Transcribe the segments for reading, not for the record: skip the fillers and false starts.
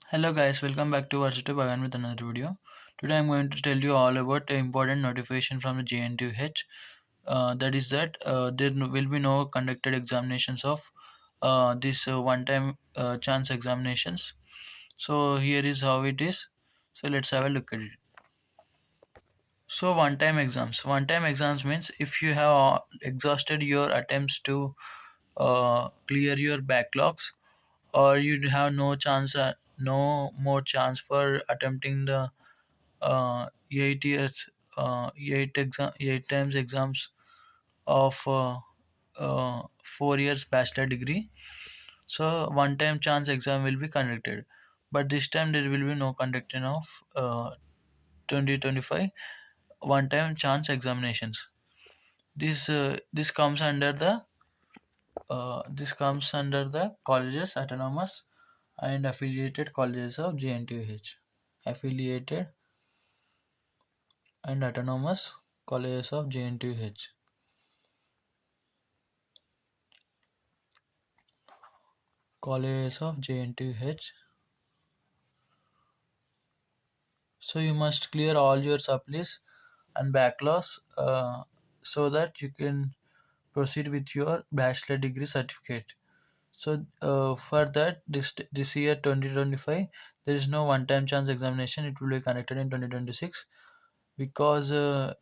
Hello guys, welcome back to Otc again with another video. Today I'm going to tell you all about an important notification from the Jntuh. There will be no conducted examinations of this one-time chance examinations. So here is how it is. So let's have a look at it. So one-time exams. One-time exams means if you have exhausted your attempts to clear your backlogs, or you have no more chance for attempting the 8 years, 8 times exams of 4 years bachelor degree. So one time chance exam will be conducted, but this time there will be no conducting of 2025 one time chance examinations. This comes under the colleges autonomous and affiliated colleges of Jntuh. Affiliated and autonomous colleges of Jntuh. Colleges of Jntuh. So you must clear all your supplies and backlogs so that you can proceed with your bachelor degree certificate. So for that, this year 2025, there is no one-time chance examination. It will be conducted in 2026 because there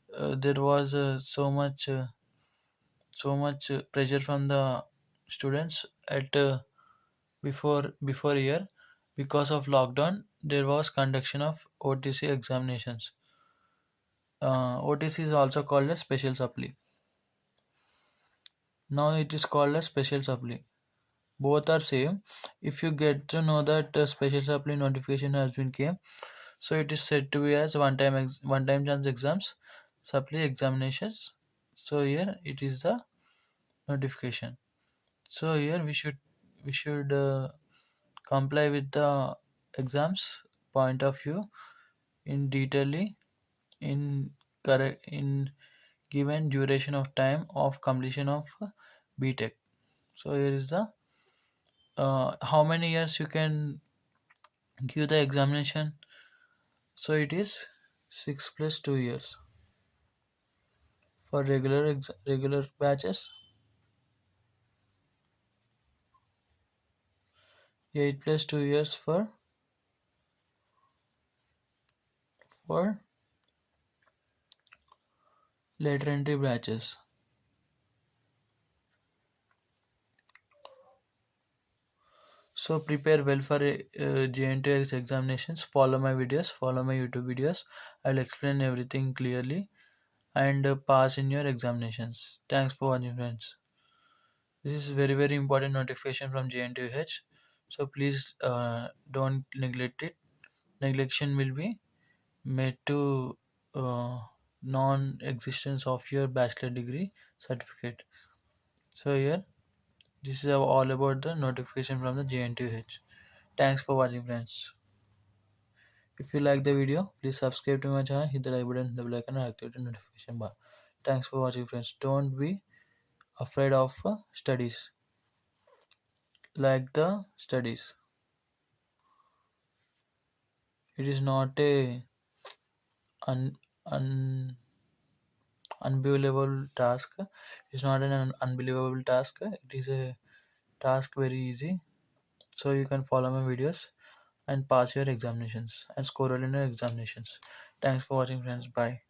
was so much pressure from the students at before year. Because of lockdown there was conduction of Otc examinations. Otc is also called as special supply. Now it is called as special supply. Both are same. If you get to know that special supply notification has been came, so it is said to be as one time chance exams supply examinations. So here it is the notification. So here we should comply with the exams point of view in detailedly in correct in given duration of time of completion of btech. So here is the how many years you can give the examination. So it is 6 plus 2 years for regular batches, 8 plus 2 years for later entry batches. So prepare well for Jntuh examinations. Follow my videos, follow my YouTube videos. I'll explain everything clearly and pass in your examinations. Thanks for watching, friends. This is very important notification from Jntuh. So please don't neglect it. Neglection will be made to non-existence of your bachelor degree certificate. So here, this is all about the notification from the Jntuh. Thanks for watching, friends. If you like the video, please subscribe to my channel, hit the like button, the bell icon, and activate the notification bar. Thanks for watching, friends. Don't be afraid of studies. Like the studies, it is not a un, un, unbelievable task. It's not an unbelievable task. It is a task very easy. So you can follow my videos and pass your examinations and score well in your examinations. Thanks for watching, friends. Bye.